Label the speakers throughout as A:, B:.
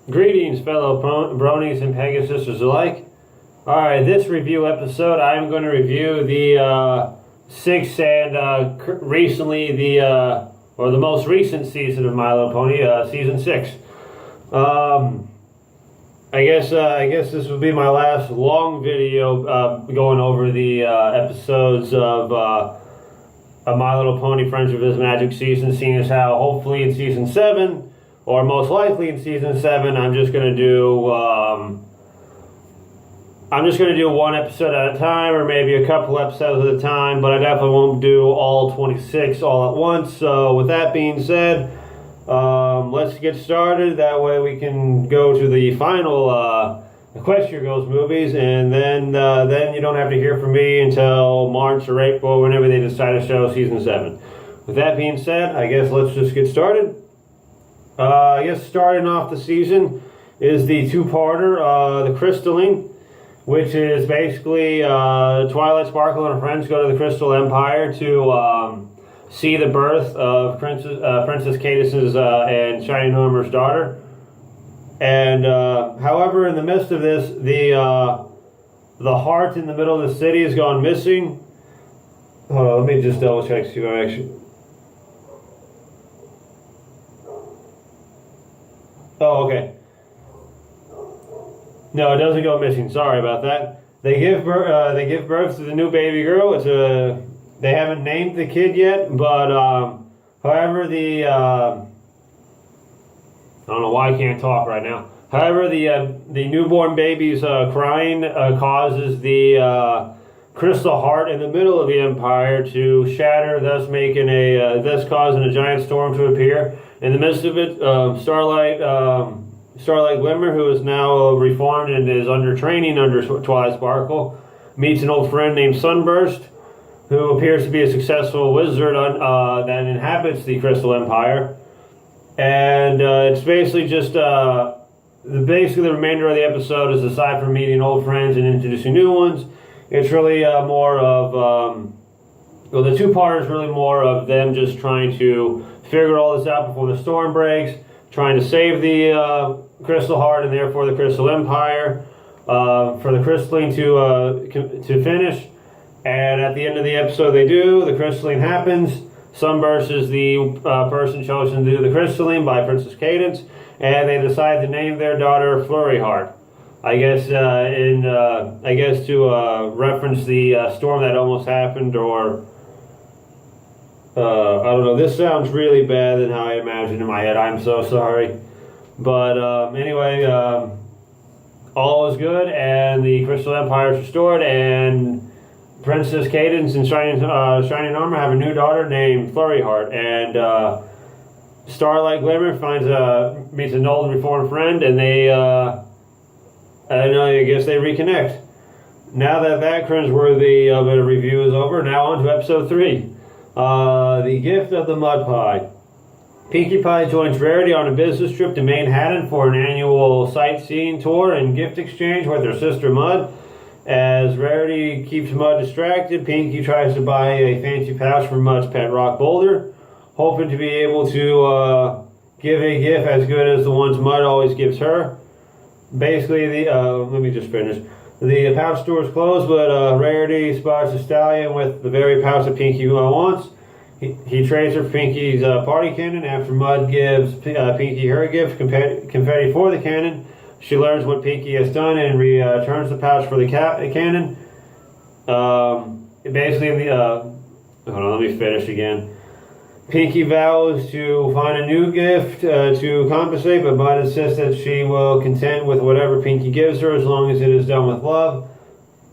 A: Greetings, fellow bronies and pagan sisters alike. Alright, this review episode, I'm going to review the sixth and recently or the most recent season of My Little Pony, season 6. I guess this will be my last long video going over the episodes of My Little Pony Friendship is Magic season, seeing as how hopefully in season 7, or most likely in season 7, I'm just gonna do one episode at a time, or maybe a couple episodes at a time. But I definitely won't do all 26 all at once. So with that being said, let's get started. That way we can go to the final Equestria Girls movies, and then you don't have to hear from me until March or April, whenever they decide to show season 7. With that being said, I guess let's just get started. I guess starting off the season is the two-parter, the Crystalline, which is basically Twilight Sparkle and her friends go to the Crystal Empire to see the birth of Princess Cadis's and Shining Armor's daughter. And however, in the midst of this, the heart in the middle of the city has gone missing. Hold on, let me just double check, see if I actually... Oh, okay. No, it doesn't go missing. Sorry about that. They give birth to the new baby girl. They haven't named the kid yet, but however I don't know why I can't talk right now. However, the newborn baby's crying causes the crystal heart in the middle of the empire to shatter, thus causing a giant storm to appear. In the midst of it, Starlight Glimmer, who is now reformed and is under training under Twilight Sparkle, meets an old friend named Sunburst, who appears to be a successful wizard that inhabits the Crystal Empire. And it's basically just the remainder of the episode is, aside from meeting old friends and introducing new ones, it's really more of the two-parter is really more of them just trying to figure all this out before the storm breaks, trying to save the Crystal Heart and therefore the Crystal Empire, for the Crystalline to finish. And at the end of the episode they do, the Crystalline happens. Sunburst is the person chosen to do the Crystalline by Princess Cadence, and they decide to name their daughter Flurry Heart. I guess to reference the storm that almost happened, or I don't know. This sounds really bad than how I imagined in my head. I'm so sorry. But anyway, all is good, and the Crystal Empire is restored, and Princess Cadence and Shining Armor have a new daughter named Flurry Heart, and Starlight Glimmer meets an old and reformed friend, and they I guess they reconnect. Now that cringeworthy bit of review is over, now on to episode 3. The Gift of the Mud Pie. Pinkie Pie joins Rarity on a business trip to Manhattan for an annual sightseeing tour and gift exchange with her sister Mud. As Rarity keeps Mud distracted, Pinkie tries to buy a fancy pouch for Mud's pet rock boulder, hoping to be able to give a gift as good as the ones Mud always gives her. Basically, let me just finish. The pouch store is closed, but Rarity spots a stallion with the very pouch that Pinkie wants. He trades her Pinkie's party cannon. After Mud gives Pinkie her gift, confetti for the cannon, she learns what Pinkie has done and returns the pouch for the cannon. Basically, hold on, let me finish again. Pinkie vows to find a new gift to compensate, but Mud insists that she will content with whatever Pinkie gives her as long as it is done with love.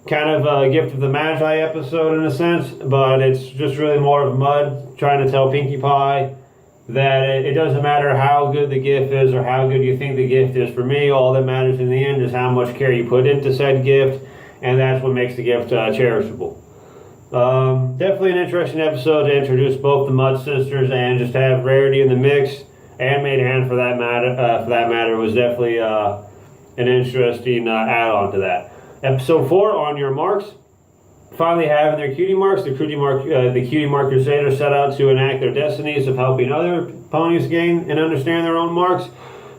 A: Kind of a Gift of the Magi episode in a sense, but it's just really more of Mud trying to tell Pinkie Pie that it doesn't matter how good the gift is or how good you think the gift is. For me, all that matters in the end is how much care you put into said gift, and that's what makes the gift cherishable. Definitely an interesting episode to introduce both the Mud sisters and just have Rarity in the mix, and Maid Hand for that matter was definitely an interesting add-on to that. Episode 4, On Your Marks. Finally having their cutie marks, the cutie mark crusaders set out to enact their destinies of helping other ponies gain and understand their own marks.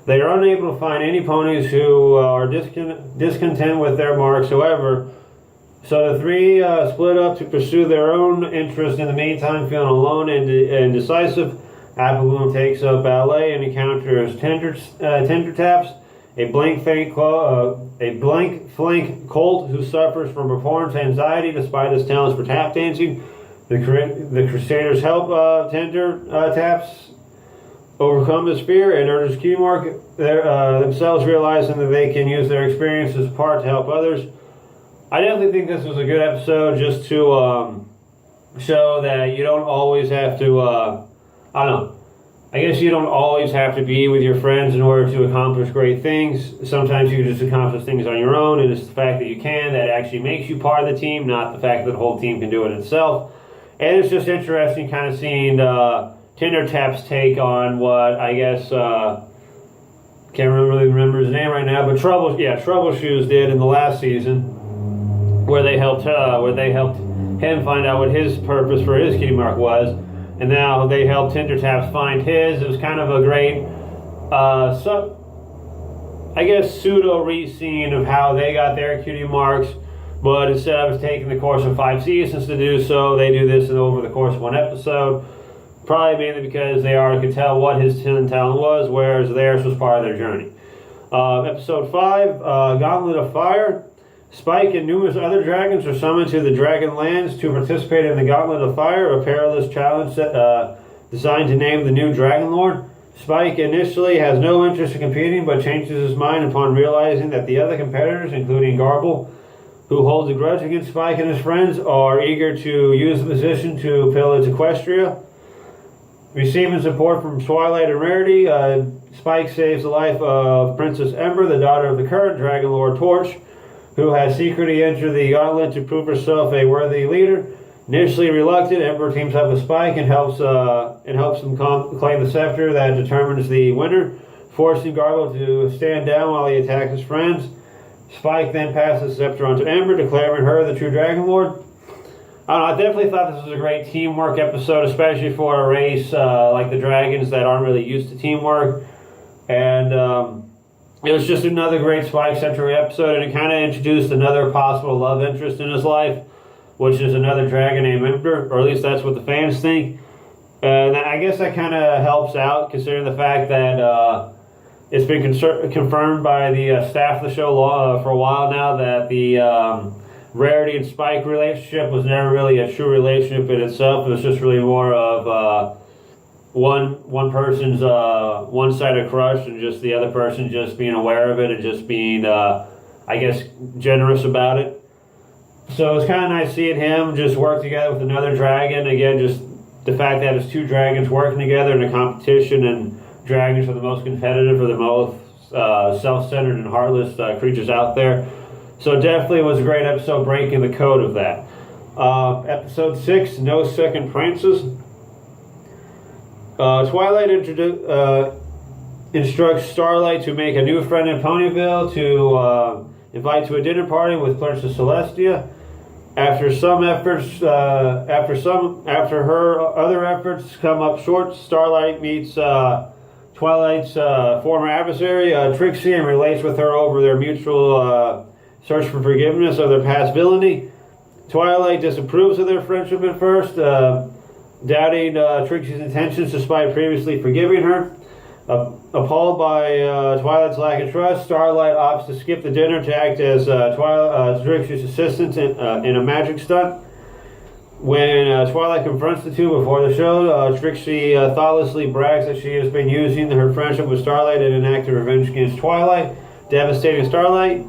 A: They are unable to find any ponies who are discontent with their marks, however. So the three split up to pursue their own interest. In the meantime, feeling alone and indecisive, Apple Bloom takes up ballet and encounters Tender Taps, a blank flank colt who suffers from performance anxiety despite his talents for tap dancing. The Crusaders help Tender Taps overcome his fear and urges Cutie Mark themselves, realizing that they can use their experience as part to help others. I definitely think this was a good episode, just to show that you don't always have to, I don't know, I guess you don't always have to be with your friends in order to accomplish great things. Sometimes you can just accomplish things on your own, and it's the fact that you can that actually makes you part of the team, not the fact that the whole team can do it itself. And it's just interesting kind of seeing Tender Tap's take on what, I guess, can't really remember his name right now, but Troubleshoes did in the last season, where they helped him find out what his purpose for his Cutie Mark was, and now they helped Tender Taps find his. It was kind of a great, I guess, pseudo re-scene of how they got their Cutie Marks, but instead of taking the course of 5 seasons to do so, they do this over the course of 1 episode. Probably mainly because they already could tell what his talent was, whereas theirs was part of their journey. Episode 5, Gauntlet of Fire. Spike and numerous other dragons are summoned to the Dragon Lands to participate in the Gauntlet of Fire, a perilous challenge designed to name the new Dragon Lord. Spike initially has no interest in competing, but changes his mind upon realizing that the other competitors, including Garble, who holds a grudge against Spike and his friends, are eager to use the position to pillage Equestria. Receiving support from Twilight and Rarity, Spike saves the life of Princess Ember, the daughter of the current Dragon Lord Torch, who has secretly entered the gauntlet to prove herself a worthy leader. Initially reluctant, Ember teams up with Spike and helps him claim the scepter that determines the winner, forcing Garble to stand down while he attacks his friends. Spike then passes the scepter on to Ember, declaring her the true Dragon Lord. I don't know, I definitely thought this was a great teamwork episode, especially for a race like the Dragons that aren't really used to teamwork. And it was just another great Spike-centric episode, and it kind of introduced another possible love interest in his life, which is another dragon named Ember, or at least that's what the fans think. And I guess that kind of helps out, considering the fact that it's been confirmed by the staff of the show for a while now that the Rarity and Spike relationship was never really a true relationship in itself. It was just really more of one person's one-sided crush, and just the other person just being aware of it and just being, I guess, generous about it. So it's kind of nice seeing him just work together with another dragon. Again, just the fact that it's 2 dragons working together in a competition, and dragons are the most competitive, or the most self-centered and heartless creatures out there. So definitely was a great episode, breaking the code of that. Episode 6, No Second Prances. Twilight instructs Starlight to make a new friend in Ponyville to invite to a dinner party with Princess Celestia. After her other efforts come up short, Starlight meets Twilight's former adversary, Trixie, and relates with her over their mutual search for forgiveness of their past villainy. Twilight disapproves of their friendship at first, doubting Trixie's intentions despite previously forgiving her. Appalled by Twilight's lack of trust, Starlight opts to skip the dinner to act as Trixie's assistant in a magic stunt. When Twilight confronts the two before the show, Trixie thoughtlessly brags that she has been using her friendship with Starlight in an act of revenge against Twilight, devastating Starlight.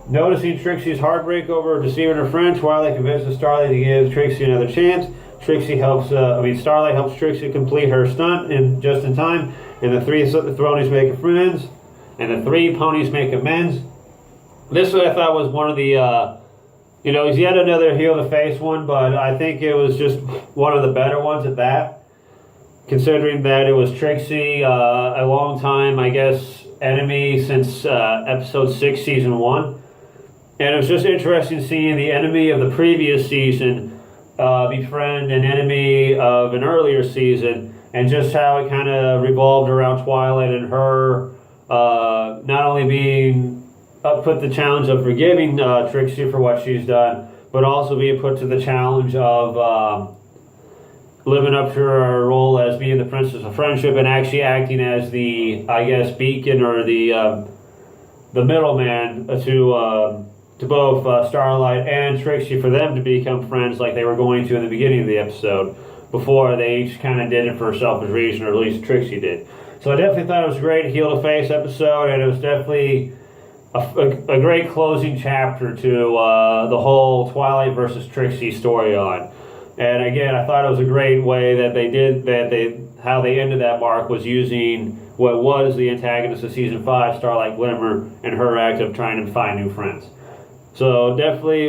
A: Noticing Trixie's heartbreak over deceiving her friend, Twilight convinces Starlight to give Trixie another chance. Starlight helps Trixie complete her stunt just in time, and the 3 ponies make friends, and the 3 ponies make amends. This I thought was one of the, he's yet another heel to face one, but I think it was just one of the better ones at that, considering that it was Trixie, a long time, I guess, enemy since episode 6, season 1. And it was just interesting seeing the enemy of the previous season befriend an enemy of an earlier season, and just how it kind of revolved around Twilight and her not only being put the challenge of forgiving Trixie for what she's done, but also being put to the challenge of living up to her role as being the Princess of Friendship and actually acting as the, I guess, beacon or the middleman to both Starlight and Trixie for them to become friends like they were going to in the beginning of the episode before they each kind of did it for a selfish reason, or at least Trixie did. So I definitely thought it was a great heel-to-face episode, and it was definitely a great closing chapter to the whole Twilight versus Trixie storyline. And again, I thought it was a great way how they ended that mark was using what was the antagonist of season 5, Starlight Glimmer, and her act of trying to find new friends. So definitely,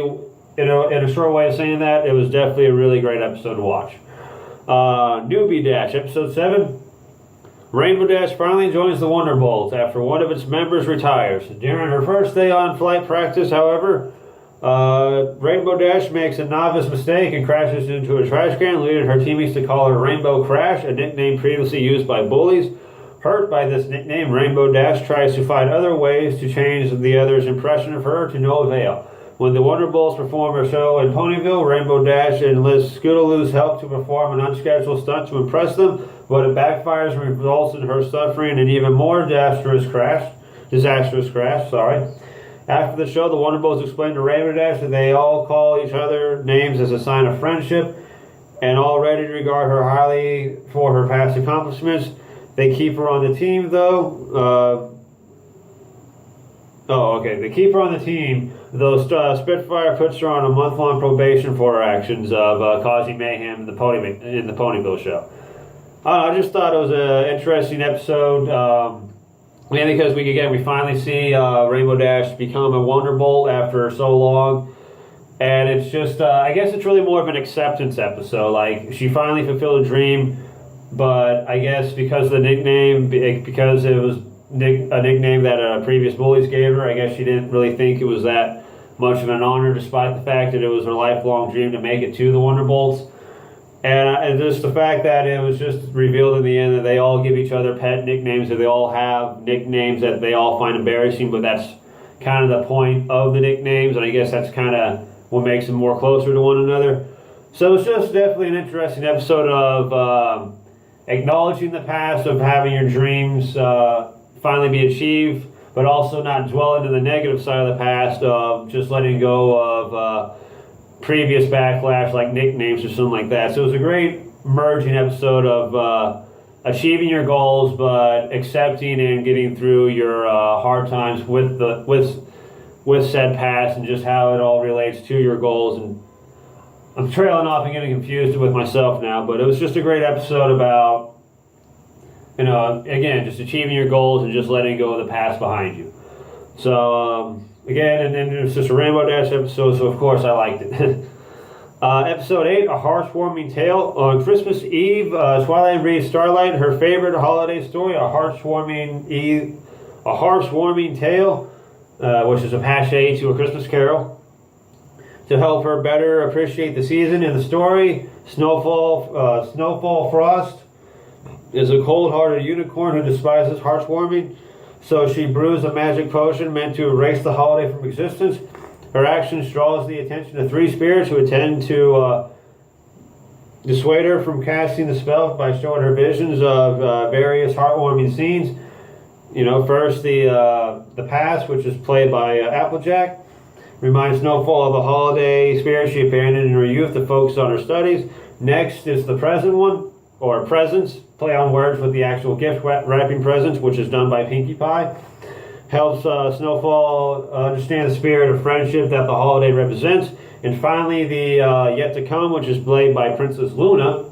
A: in a short way of saying that, it was definitely a really great episode to watch. Newbie Dash, episode 7. Rainbow Dash finally joins the Wonderbolts after one of its members retires. During her first day on flight practice, however, Rainbow Dash makes a novice mistake and crashes into a trash can, leading her teammates to call her Rainbow Crash, a nickname previously used by bullies. Hurt by this nickname, Rainbow Dash tries to find other ways to change the others' impression of her to no avail. When the Wonderbolts perform a show in Ponyville, Rainbow Dash enlists Scootaloo's help to perform an unscheduled stunt to impress them, but it backfires and results in her suffering an even more disastrous crash. After the show, the Wonderbolts explain to Rainbow Dash that they all call each other names as a sign of friendship and already regard her highly for her past accomplishments. They keep her on the team, though. They keep her on the team, though Spitfire puts her on a month-long probation for her actions of causing mayhem in the Ponyville show. I just thought it was an interesting episode. Mainly because we finally see Rainbow Dash become a Wonderbolt after so long. And it's just, I guess it's really more of an acceptance episode. Like, she finally fulfilled a dream, but I guess because of the nickname, because it was a nickname that previous bullies gave her, I guess she didn't really think it was that much of an honor, despite the fact that it was her lifelong dream to make it to the Wonderbolts. And just the fact that it was just revealed in the end that they all give each other pet nicknames, that they all have nicknames that they all find embarrassing, but that's kind of the point of the nicknames, and I guess that's kind of what makes them more closer to one another. So it's just definitely an interesting episode of acknowledging the past, of having your dreams finally be achieved, but also not dwelling to the negative side of the past of just letting go of previous backlash like nicknames or something like that. So it was a great merging episode of achieving your goals, but accepting and getting through your hard times with said past, and just how it all relates to your goals. And I'm trailing off and getting confused with myself now, but it was just a great episode about, again, just achieving your goals and just letting go of the past behind you. So, again, and then it's just a Rainbow Dash episode, so of course I liked it. Episode 8, A Heartwarming Tale. On Christmas Eve, Twilight reads Starlight her favorite holiday story, A Heartwarming Tale, which is a passe to A Christmas Carol. To help her better appreciate the season in the story, Snowfall Frost is a cold-hearted unicorn who despises heartwarming, so she brews a magic potion meant to erase the holiday from existence. Her actions draws the attention of 3 spirits who intend to dissuade her from casting the spell by showing her visions of various heartwarming scenes. First the past, which is played by Applejack, reminds Snowfall of the holiday spirit she abandoned in her youth to focus on her studies. Next is the present one, or presents, play on words with the actual gift wrapping presents, which is done by Pinkie Pie. Helps Snowfall understand the spirit of friendship that the holiday represents. And finally, the Yet to Come, which is played by Princess Luna,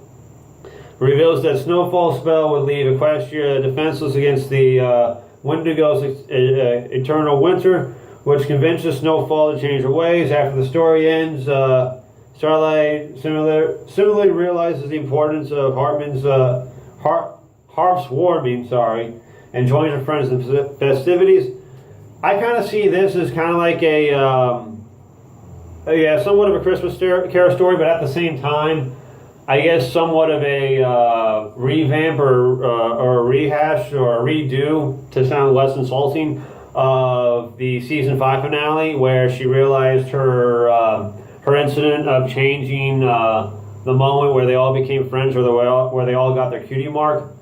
A: reveals that Snowfall's spell would leave Equestria defenseless against the Wendigo's eternal winter, which convinces Snowfall to change her ways. After the story ends, Starlight similarly realizes the importance of heartwarming, and joins her friends in festivities. I kind of see this as kind of like somewhat of a Christmas Carol story, but at the same time, I guess, somewhat of a revamp or a rehash or a redo, to sound less insulting, of the season 5 finale, where she realized her incident of changing the moment where they all became friends, or where they all got their cutie mark,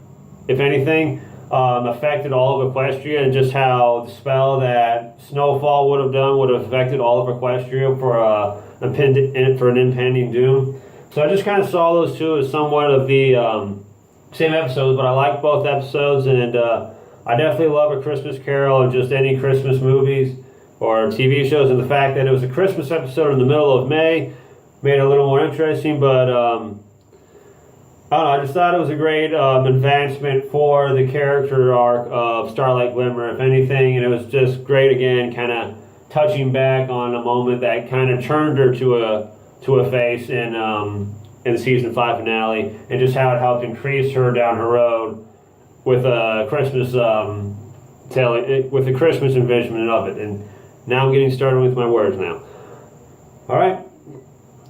A: if anything, affected all of Equestria, and just how the spell that Snowfall would have affected all of Equestria for an impending doom. So I just kind of saw those two as somewhat of the same episodes, but I like both episodes, and I definitely love A Christmas Carol and just any Christmas movies or TV shows, and the fact that it was a Christmas episode in the middle of May made it a little more interesting, but I don't know, I just thought it was a great advancement for the character arc of Starlight Glimmer, if anything, and it was just great again, kind of touching back on a moment that kind of turned her to a face in the season 5 finale, and just how it helped increase her down her road with a Christmas with the Christmas envisionment of it. And now I'm getting started with my words now. All right,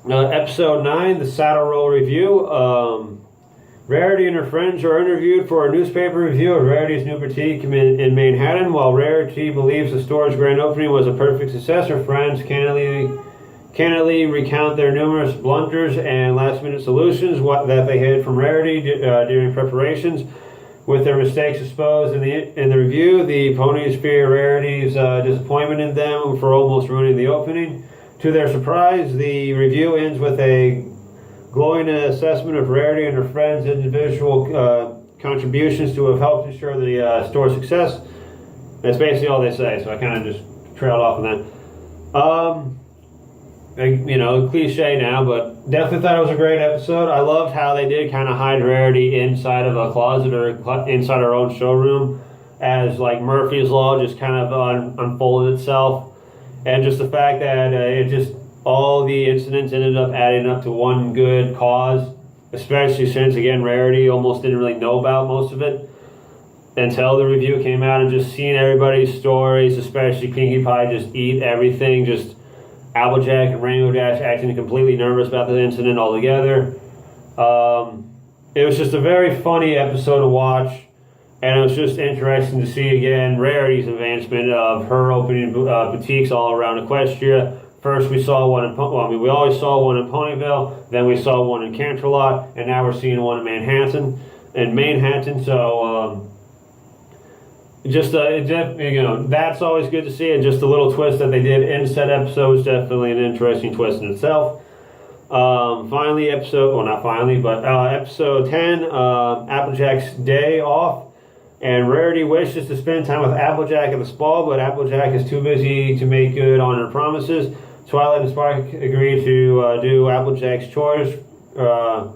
A: episode 9, the Saddle Roll Review. Rarity and her friends are interviewed for a newspaper review of Rarity's new boutique in Manhattan. While Rarity believes the store's grand opening was a perfect success, her friends candidly recount their numerous blunders and last-minute solutions that they hid from Rarity during preparations. With their mistakes exposed in the review, the ponies fear Rarity's disappointment in them for almost ruining the opening. To their surprise, the review ends with a glowing assessment of Rarity and her friends' individual contributions to have helped ensure the store's success. That's basically all they say, so I kind of just trailed off on that. Cliche now, but definitely thought it was a great episode. I loved how they did kind of hide Rarity inside of a closet or inside her own showroom, as like Murphy's Law just kind of unfolded itself, and just the fact that all the incidents ended up adding up to one good cause, especially since, again, Rarity almost didn't really know about most of it until the review came out, and just seeing everybody's stories, especially Pinkie Pie just eat everything, just Applejack and Rainbow Dash acting completely nervous about the incident altogether. It was just a very funny episode to watch, and it was just interesting to see, again, Rarity's advancement of her opening boutiques all around Equestria. First, we saw one we always saw one in Ponyville, then we saw one in Canterlot, and now we're seeing one in Manhattan. So, that's always good to see, and just the little twist that they did in said episode is definitely an interesting twist in itself. Episode 10, Applejack's Day Off, and Rarity wishes to spend time with Applejack at the spa, but Applejack is too busy to make good on her promises. Twilight and Spike agree to do Applejack's chores per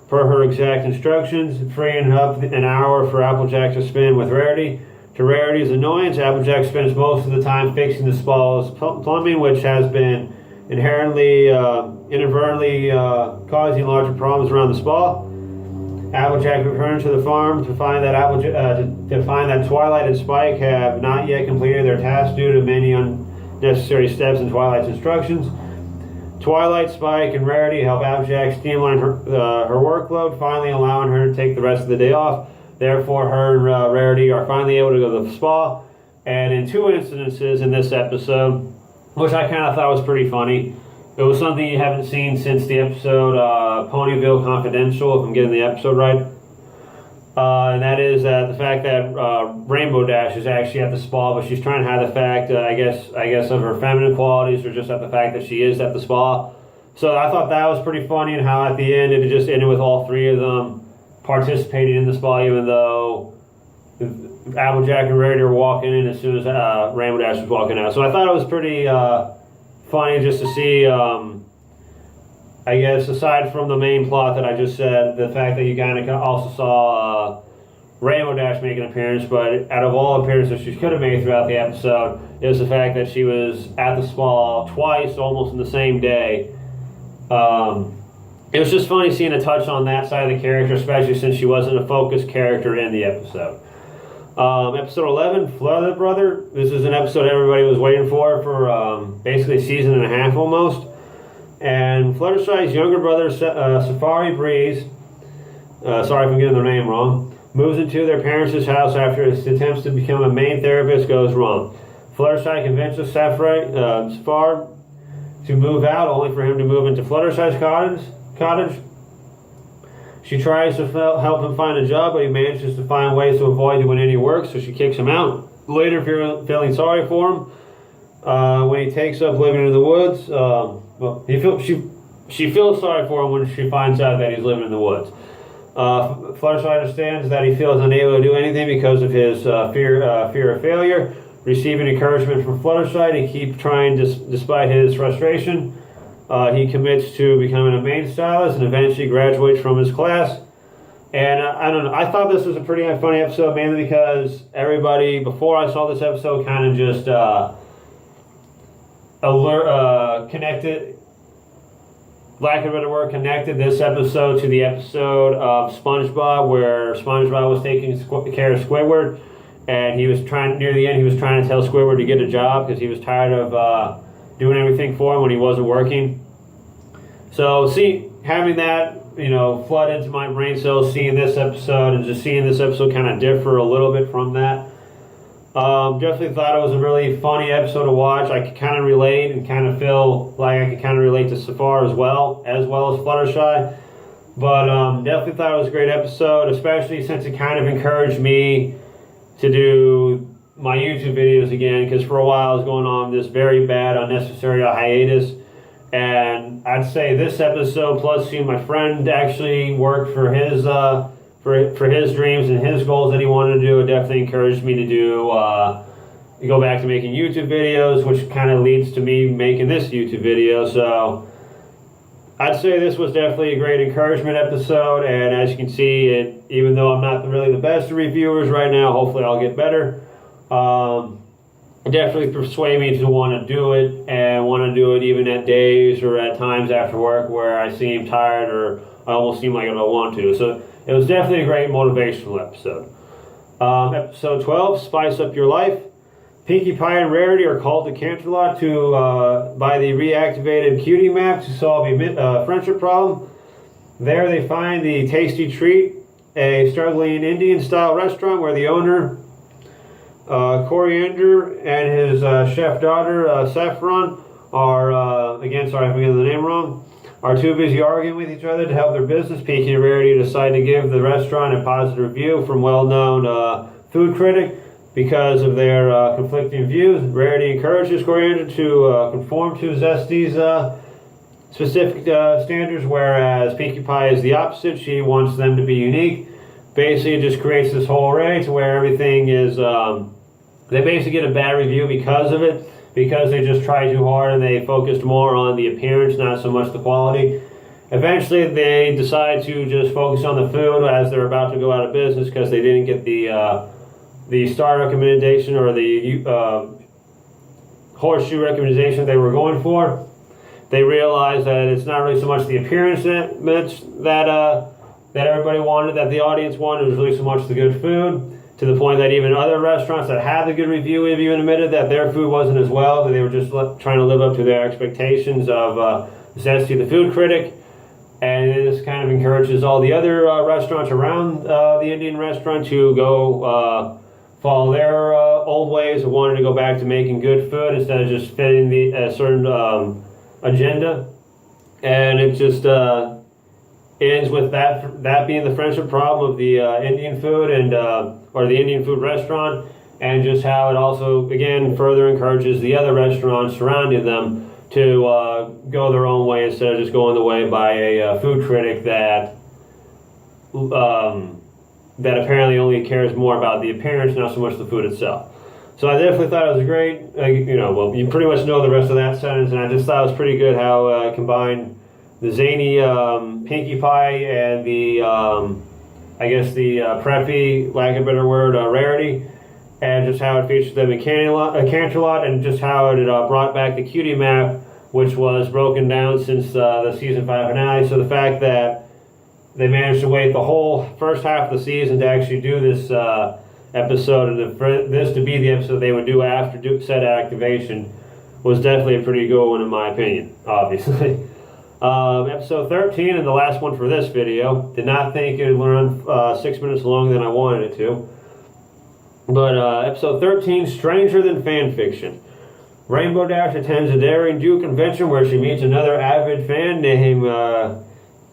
A: her exact instructions, freeing up an hour for Applejack to spend with Rarity. To Rarity's annoyance, Applejack spends most of the time fixing the spa's plumbing, which has been inadvertently causing larger problems around the spa. Applejack returns to the farm to find that Twilight and Spike have not yet completed their task due to many unnecessary steps in Twilight's instructions. Twilight, Spike, and Rarity help Applejack streamline her workload, finally allowing her to take the rest of the day off. Therefore, her and Rarity are finally able to go to the spa. And in two incidences in this episode, which I kind of thought was pretty funny, it was something you haven't seen since the episode Ponyville Confidential, if I'm getting the episode right. And that is the fact that Rainbow Dash is actually at the spa, but she's trying to hide the fact, I guess, of her feminine qualities, or just at the fact that she is at the spa. So I thought that was pretty funny, and how at the end it just ended with all three of them participating in the spa, even though Applejack and Rarity were walking in as soon as Rainbow Dash was walking out. So I thought it was pretty funny just to see, I guess, aside from the main plot that I just said, the fact that you kind of also saw Rainbow Dash make an appearance, but out of all appearances she could have made throughout the episode, is the fact that she was at the spa twice, almost in the same day. It was just funny seeing a touch on that side of the character, especially since she wasn't a focused character in the episode. Episode 11, Flutter Brother. This is an episode everybody was waiting for basically a season and a half almost. And Fluttershy's younger brother, Safari Breeze, sorry if I'm getting their name wrong, moves into their parents' house after his attempts to become a main therapist goes wrong. Fluttershy convinces Safari to move out, only for him to move into Fluttershy's cottage. She tries to help him find a job, but he manages to find ways to avoid doing any work, so she kicks him out. Later, feeling sorry for him, when he takes up living in the woods, she feels sorry for him when she finds out that he's living in the woods. Fluttershy understands that he feels unable to do anything because of his fear of failure. Receiving encouragement from Fluttershy to keep trying despite his frustration, he commits to becoming a maid stylist and eventually graduates from his class. And I don't know, I thought this was a pretty funny episode, mainly because everybody, before I saw this episode, kind of just connected, lack of a better word, connected this episode to the episode of SpongeBob, where SpongeBob was taking care of Squidward, and he was near the end, he was trying to tell Squidward to get a job because he was tired of doing everything for him when he wasn't working. So having that, flood into my brain cells, seeing this episode and just seeing this episode kind of differ a little bit from that. Definitely thought it was a really funny episode to watch. I could kind of relate and kind of feel like I could kind of relate to Safar as well as Fluttershy. But definitely thought it was a great episode, especially since it kind of encouraged me to do my YouTube videos again, because for a while I was going on this very bad, unnecessary hiatus. And I'd say this episode, plus seeing my friend actually work for his for his dreams and his goals that he wanted to do, it definitely encouraged me to go back to making YouTube videos, which kind of leads to me making this YouTube video. So I'd say this was definitely a great encouragement episode, and as you can see, even though I'm not really the best of reviewers right now, hopefully I'll get better. It definitely persuaded me to want to do it, and want to do it even at days or at times after work where I seem tired or I almost seem like I don't want to. So it was definitely a great motivational episode. Episode 12, Spice Up Your Life. Pinkie Pie and Rarity are called to Canterlot by the reactivated cutie map to solve a friendship problem. There they find the Tasty Treat, a struggling Indian-style restaurant where the owner, Coriander, and his chef daughter, Saffron, are, again, sorry if I'm getting the name wrong, are too busy arguing with each other to help their business. Pinkie and Rarity decide to give the restaurant a positive review from well-known food critic because of their conflicting views. Rarity encourages Coriander to conform to Zesty's specific standards, whereas Pinkie Pie is the opposite. She wants them to be unique. Basically, it just creates this whole array to where everything is... they basically get a bad review because of it, because they just try too hard and they focused more on the appearance, not so much the quality. Eventually, they decide to just focus on the food as they're about to go out of business because they didn't get the star recommendation or the horseshoe recommendation they were going for. They realize that it's not really so much the appearance that everybody wanted, that the audience wanted. It was really so much the good food, to the point that even other restaurants that had the good review have even admitted that their food wasn't as well, that they were just trying to live up to their expectations of Zesty the food critic. And this kind of encourages all the other restaurants around the Indian restaurant to go follow their old ways of wanting to go back to making good food instead of just fitting a certain agenda. And it just ends with that being the friendship problem of the Indian food and or the Indian food restaurant, and just how it also again further encourages the other restaurants surrounding them to go their own way instead of just going the way by a food critic that apparently only cares more about the appearance, not so much the food itself. So I definitely thought it was great. Well, you pretty much know the rest of that sentence, and I just thought it was pretty good how it combined the zany Pinkie Pie and the, I guess the preppy, lack of a better word, Rarity, and just how it featured them in Canterlot, and just how it brought back the cutie map, which was broken down since the season 5 finale. So the fact that they managed to wait the whole first half of the season to actually do this episode, and for this to be the episode they would do after said activation, was definitely a pretty good one in my opinion, obviously. Episode 13 and the last one for this video. Did not think it would run 6 minutes longer than I wanted it to. But episode 13, Stranger Than Fan Fiction. Rainbow Dash attends a Daring Do convention where she meets another avid fan named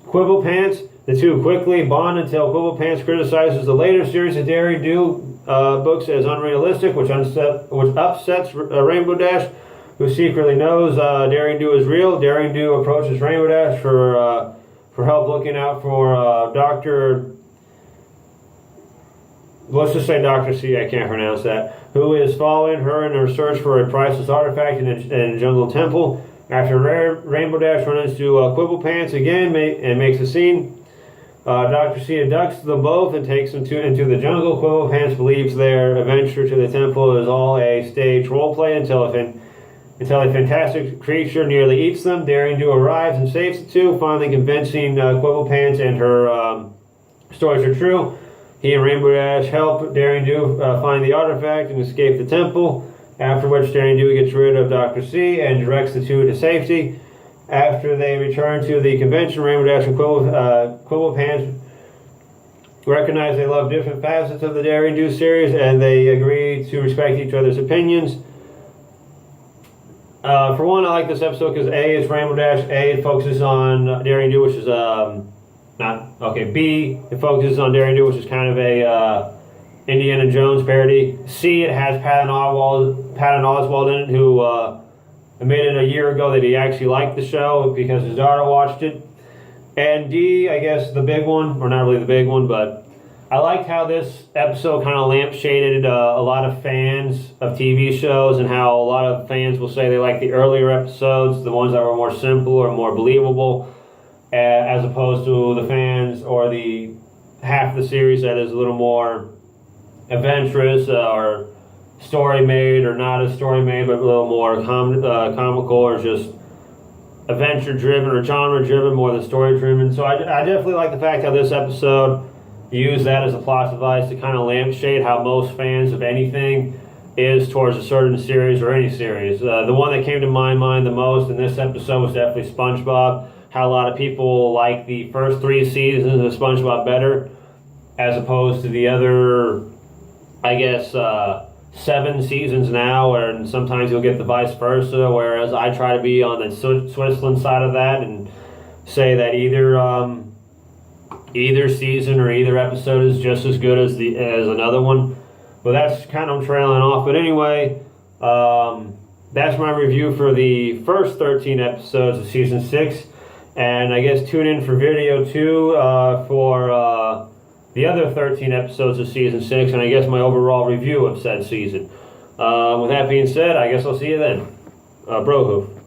A: Quibble Pants. The two quickly bond until Quibble Pants criticizes the later series of Daring Do books as unrealistic, which upsets Rainbow Dash, who secretly knows Daring Do is real. Daring Do approaches Rainbow Dash for help looking out for let's just say Dr. C, I can't pronounce that, who is following her in her search for a priceless artifact in a jungle temple. After Rainbow Dash runs into Quibble Pants again and makes a scene, Dr. C abducts them both and takes them into the jungle. Quibble Pants believes their adventure to the temple is all a stage roleplay until a fantastic creature nearly eats them. Daring Do arrives and saves the two, finally convincing Quibble Pants and her stories are true. He and Rainbow Dash help Daring Do find the artifact and escape the temple, after which Daring Do gets rid of Dr. C and directs the two to safety. After they return to the convention, Rainbow Dash and Quibble Pants recognize they love different facets of the Daring Do series, and they agree to respect each other's opinions. For one, I like this episode because A, it's Rainbow Dash. A, it focuses on Daring Do, which is B, it focuses on Daring Do, which is kind of a Indiana Jones parody. C, it has Patton Oswalt in it, who admitted a year ago that he actually liked the show because his daughter watched it. And D, I guess the big one, or not really the big one, but I liked how this episode kind of lampshaded a lot of fans of TV shows, and how a lot of fans will say they like the earlier episodes, the ones that were more simple or more believable, as opposed to the fans or the half the series that is a little more adventurous or story made, or not a story made but a little more comical, or just adventure driven or genre driven more than story driven. So I definitely like the fact how this episode used that as a plot device to kind of lampshade how most fans of anything is towards a certain series or any series. The one that came to my mind the most in this episode was definitely SpongeBob. How a lot of people like the first 3 seasons of SpongeBob better, as opposed to the other, I guess, 7 seasons now, and sometimes you'll get the vice versa, whereas I try to be on the Switzerland side of that and say that either season or either episode is just as good as another one. But that's kind of trailing off. But anyway, that's my review for the first 13 episodes of season 6. And I guess tune in for video 2 for the other 13 episodes of season 6, and I guess my overall review of said season. With that being said, I guess I'll see you then. Brohoof.